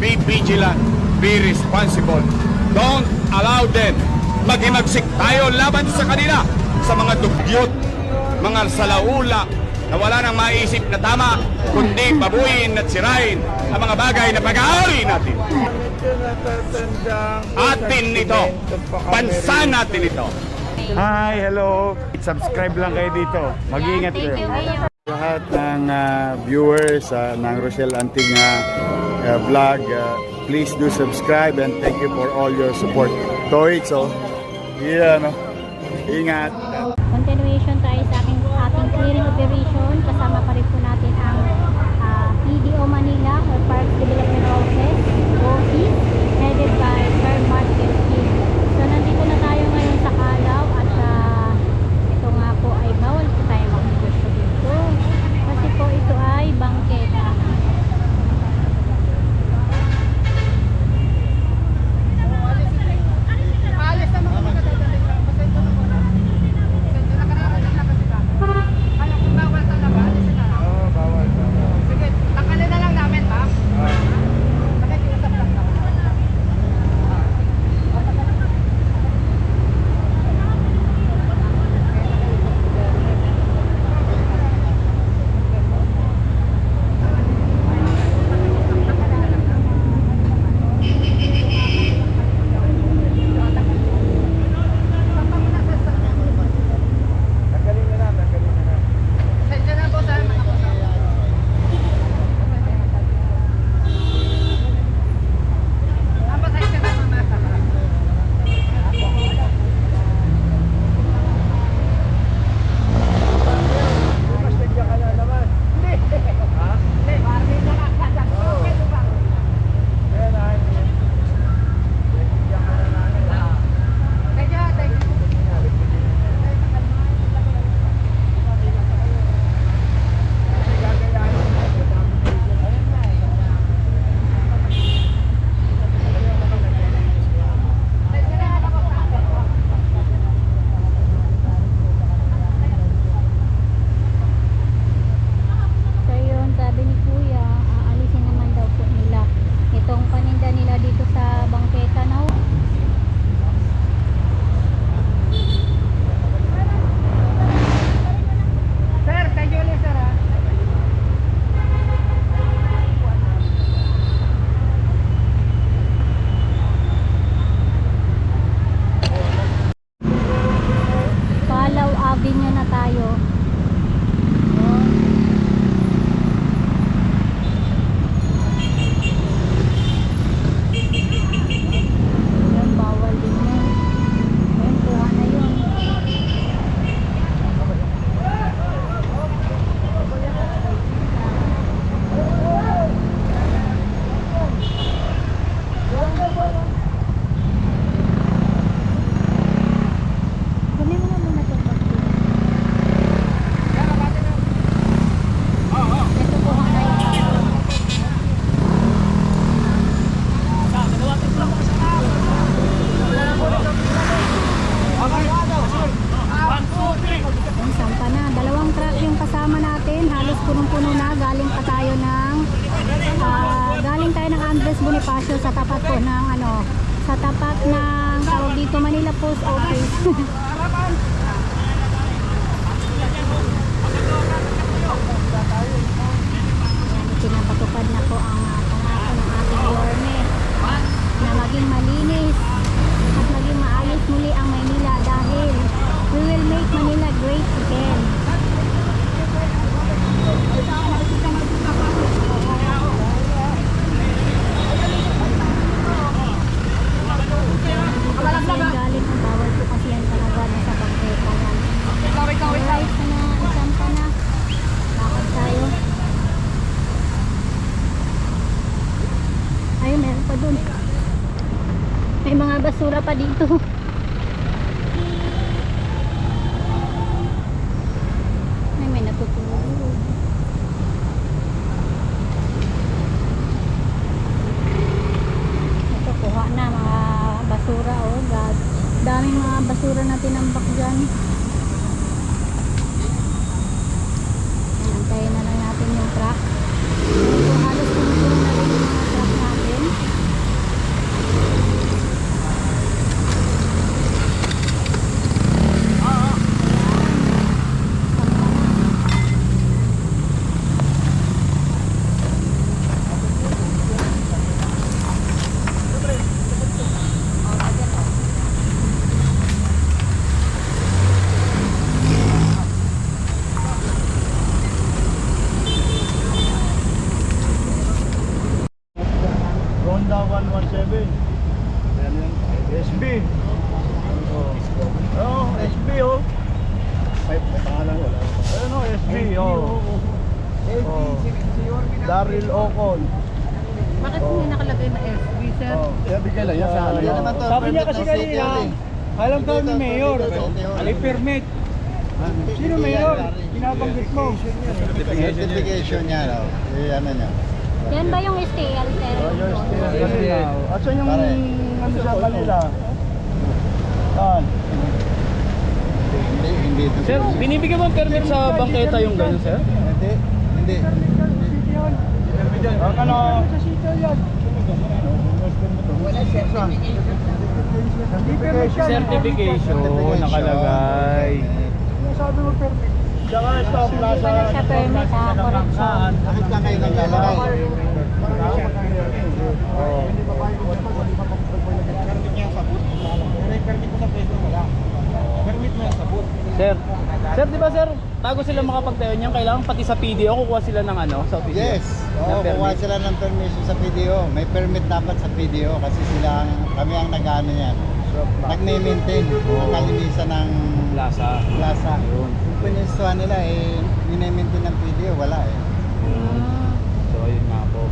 Be vigilant, be responsible. Don't allow them. Maghimagsik tayo laban sa kanila, sa mga dugyot, mga salaula, na wala nang maisip na tama, kundi babuyin at sirain ang mga bagay na pag-aari natin. Atin ito. Bansa natin ito. Hi, hello. Subscribe lang kayo dito. Mag-iingat kayo. Lahat ng viewers ng Rochelle Antig vlog, please do subscribe and thank you for all your support. Toy, so, yeah, no? Ingat. Continuation tayo sa ating clearing operation. Kasama pa rin po natin ang PDO Manila or Park Development Office, OFIS, headed by Sir Mark Kelkin. So nandito na tayo ngayon sa Calao at ito nga po ay bawal po tayo mag-negosyo dito. Kasi po ito ay bangketa. Bonifacio sa tapat po ng sa tapat ng tawag dito Manila Post Office. Pinapatupad na po ang pangako ng ating government na maging malinis at maging maayos muli ang Maynila dahil we will make Manila great again. Galing ang bawal po kasi yan talaga nasa bangketa yan. Alright, isang pa na. Lakad tayo. Ayun, meron pa dun. May mga basura pa dito. Ay, may natutulog. Ito, kuha na mga basura. Oh God, daming mga basura na tinambak dyan. Antayin na lang natin yung truck. So, halos puno na rin yung mga truck natin. Honda 117. SB. Oh, SB oh. May pangalan wala. Ano, SB oh. Daryl Ocon. Bakit hindi nakalagay na FB, sir? Oh, bigay lang yan sa ano. Sabi niya kasi kanina, alam daw ni Mayor, may permit. Sino Mayor? Binabanggit mo. Certification niya raw. Ano niya. Yan ba yung STL, sir? At saan yung ano sa kanila? Saan? Hindi. Sir, binibigyan mo ang permit sa bangketa yung gano'n, sir? Hindi. Ano? Sa sito yan. Certification, nakalagay. Sabi mo permit. Tsaka stop plaza. Wala siya permit, ha? Correction. Bakit lang kayo naglalagay? Sir, di ba sir, bago sila makapagtayo niyan, kailangan pati sa PDO kukuha sila ng ano, sa opisina? Yes, Ng oo, permit. kukuha sila ng permission sa PDO. May permit dapat sa PDO kasi kami ang nag-ano yan. Nag-maintain ang kalinisan ng Plaza. plaza. Kung pinistuhan nila minemaintain ng PDO, wala eh. So ayun nga po,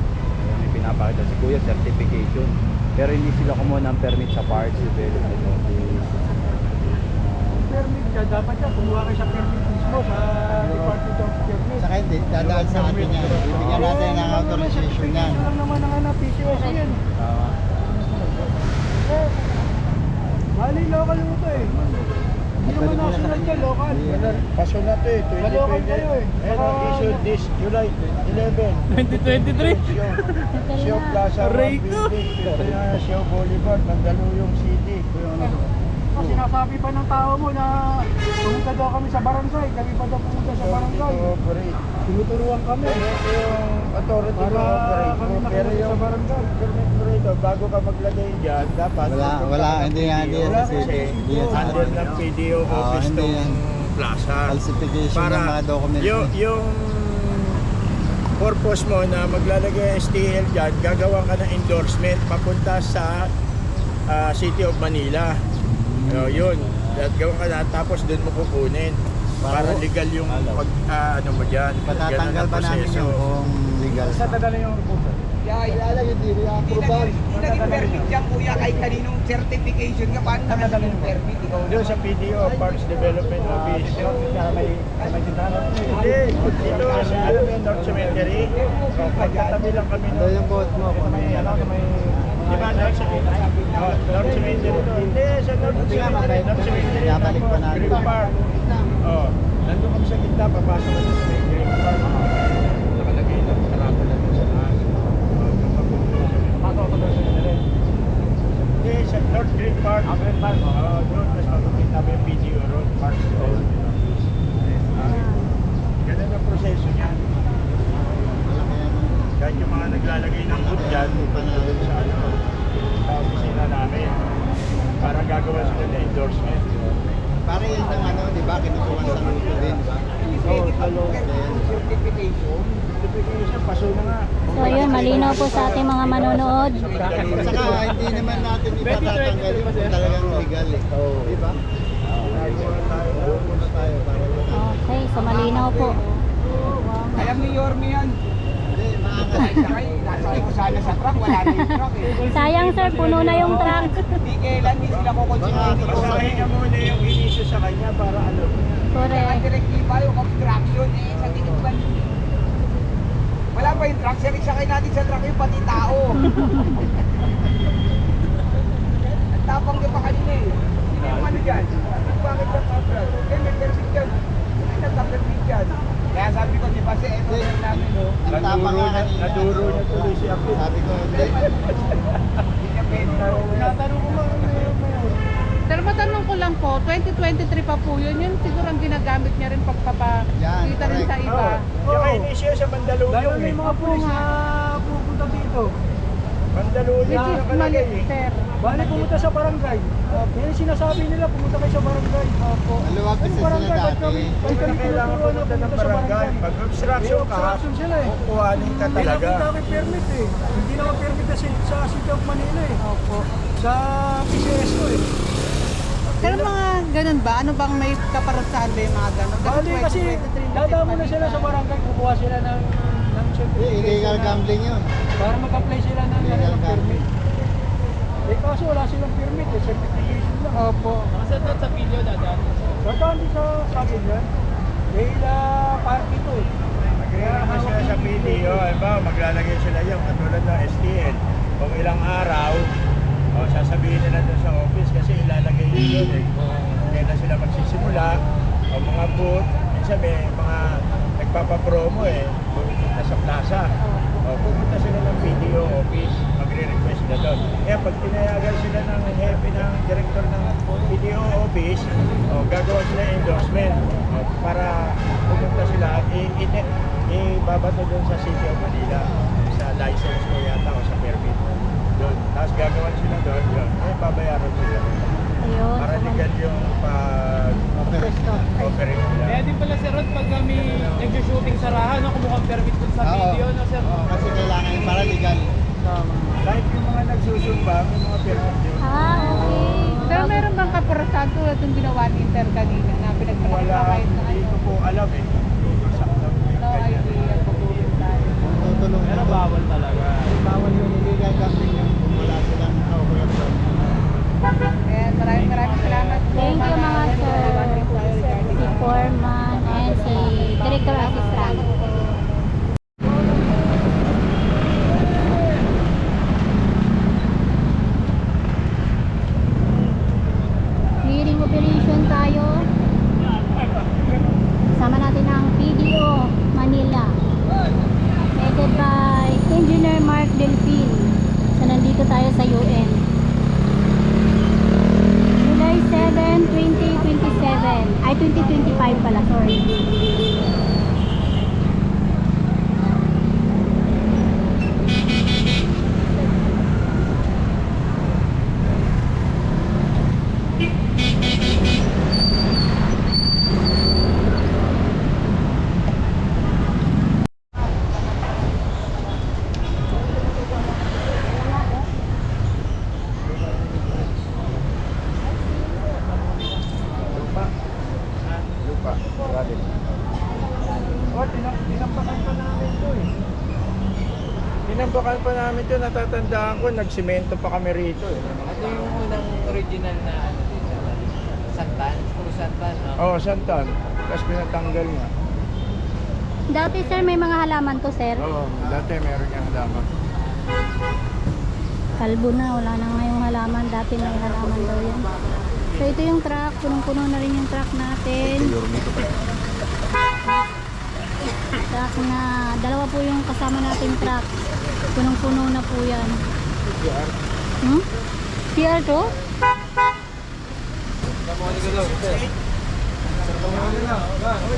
may pinapakita si Kuya, certification. Pero hindi sila kumuha ng permit sa parts development office. Permit ka, dapat ka kumuha kayo sa permit mismo sa Department of Permit. Saka hindi, dadaan sa atin yan. Bibigyan natin ng authorization yan. Lang naman ang ano, PCOS yan. Tama. Bali, local mo ito eh. Hindi naman national ka, local. Paso na ito eh, 2020. Local kayo eh. And issued this July 11. 2023? Siyo Plaza Aray 1 ko. building. Ito yung Siyo Boulevard, Mandaluyong City. Kasi sinasabi pa ng tao mo na pumunta daw kami sa barangay. Kami pa daw pumunta sa barangay. Tinuturuan kami. Ito yung authority para kami nakinig sa barangay. Permit mo rito, bago ka maglagay dyan, dapat Wala, hindi yan Wala kasi kasi hindi yan sa handle ng PDO office hindi tong yan. plaza. Falsification ng mga documents. yung purpose mo na maglalagay ng STL dyan, gagawa ka ng endorsement papunta sa City of Manila. Yun, gawin ka na, tapos doon mo kukunin para legal yung pag ano mo dyan. Patatanggal ba namin proseso. yung kung legal? Sa dadala yung report. Hindi naging permit yan kuya kahit kaninong certification ka paano naman naging permit ikaw Doon sa PDO, Parks Development Office. Hindi, dito sa alam mo yung North Cemetery. Pagkatabi lang kami Ito yung boat mo. Sa may, di ba, North Cemetery? North Cemetery to. Hindi, sa North Cemetery. North Cemetery. Pinabalik pa natin. Green Park. Nandun kami sa gitna, papasok kami sa may Green Park. Nakalagay na, karapa na doon sa taas. Pasok ako doon sa Cemetery. Hindi, sa North Green Park. Green Park. Doon, tapos mapapita mo yung PGO Road, Parks Development Office. Ganun ang proseso niya. Kahit yung mga naglalagay ng wood dyan, doon sa ano, sa opisina namin, para gagawa sila ng endorsement. Para yun ng ano, di ba? Kinukuha sa luto din, di ba? certification Certification, paso na nga. So yun, malinaw po sa ating mga manonood. Saka hindi naman natin ipatatanggal kung talagang legal eh. Di ba? Pupunta tayo para Okay, so malinaw po. alam ni Yorme yan hindi, nasakay ko sana sa truck wala na yung truck eh Sayang sir, puno na yung truck. di kailan di sila kukonsinati ko Basahin nga muna yung inisyo sa kanya para ano. ang Correct. direktiba yung obstruction sa tingin ba wala pa yung truck sir isakay natin sa truck yung pati tao ang tapang niya pa kanina eh sino yung ano dyan bakit ang kapral may permit dyan ay nagka-permit dyan kaya sabi ko di ba si eto namin no ang tapang nga kanina. Naduro niya tuloy si Apil. Sabi ko, hindi. hindi niya pwede Tinatanong ko ba ano yung mayor? Sir, matanong ko lang po, 2023 pa po yun. Yun siguro ang ginagamit niya rin pagpapakita rin sa iba. Yung inisyo sa Mandaluyong Dahil may eh. mga pulis na pupunta dito. Mandaluyong Which is mali, nakalagay eh. sir. Bali pumunta sa barangay. Yan ang sinasabi nila, pumunta kayo sa barangay. Opo. Maluwag kasi sila Ba't dati. kami kailangan pumunta ng barangay? Pag obstruction ka, Obstruction sila eh. kukuhanin ka talaga. Hindi namin permit eh. Hindi naman permit sa City of Manila eh. Opo. Sa PCS ko eh. Pero mga ganun ba? Ano bang may kaparusahan ba yung mga ganun? Bali kasi dadamo na sila sa barangay, kukuha sila ng Illegal gambling yun. para mag-apply sila ng Illegal permit. Eh kaso wala silang permit eh, certification lang. Opo. Dadaan din sa akin yan. Park ito eh. Mag-request sila sa PDO, maglalagay sila yung katulad ng STL. Kung ilang araw, sasabihin nila doon sa office kasi ilalagay yun eh. Kung kailan sila magsisimula, o mga booth, minsan may mga nagpapapromo eh, pupunta sa plaza. Pupunta sila ng PDO office, magre-request na doon. Kaya pag tinayagan sila ng hepe ng director ng PDO office, gagawa sila endorsement para pumunta sila at ibabato doon sa City of Manila sa license ko yata o sa permit doon. Tapos gagawan sila doon, yun, babayaran sila. Ayun. Para legal yung pag-operate nila. Kaya din pala sir Rod, pag kami nag-shooting sa Raha, no, kumukhang permit dun sa video, no sir? Oo, kasi kailangan yung para legal. Kahit yung mga nagsusumba, may mga permit yun. Okay. Pero meron bang kaparusahan tulad yung ginawa ni Sir kanina na Wala, pinagpapakita na hindi ko po alam eh. Saktang No idea kung tulong tayo. Tutulong. Pero bawal talaga. Bawal yung illegal gambling yun kung wala silang operation. Ayan, maraming salamat po. Thank you mga sir. Si Foreman and si Director Assistant. Clearing operation tayo. Kasama natin ang PDO Manila. Headed by Engineer Mark Delfin. So nandito tayo sa UN. July 7, 2027. Ay, 2025 pala, sorry. Lupa, grabe. Tinampakan pa namin to eh. Tinambakan pa namin ito, natatandaan ko, nagsimento pa kami rito eh. Ano yung unang original na ano dito? Santan? Puro santan, no? Oo, santan. Tapos pinatanggal nga. Dati sir, may mga halaman to sir. Oo, dati meron niyang halaman. Kalbo na, wala na ngayong halaman. Dati may halaman daw yan. So ito yung truck, punong-puno na rin yung truck natin. Truck na, dalawa po yung kasama nating truck. Punong-puno na po yan. Hmm? PR to?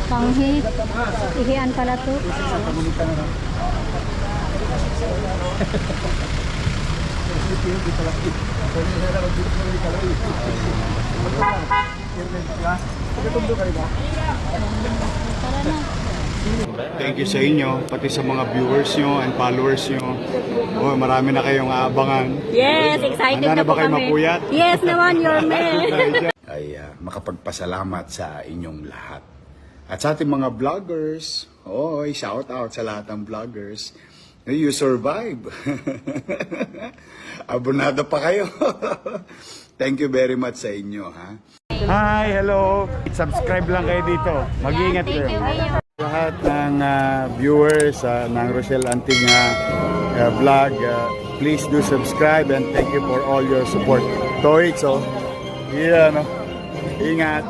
Panghit. Ihian pala to. Tara na. Thank you sa inyo, pati sa mga viewers nyo and followers nyo. Oh, marami na kayong aabangan. Yes, excited Handa na na ba po kayo kami. mapuyat? Yes naman, your man. Ay makapagpasalamat sa inyong lahat. At sa ating mga vloggers, shout out sa lahat ng vloggers. You survive. Abonado pa kayo. Thank you very much sa inyo, ha? Hi, hello. Subscribe lang kayo dito. Mag-iingat Thank you, Mayor. lahat ng viewers ng Rochelle Antig vlog, please do subscribe and thank you for all your support. Toy, so, yeah, no? Ingat.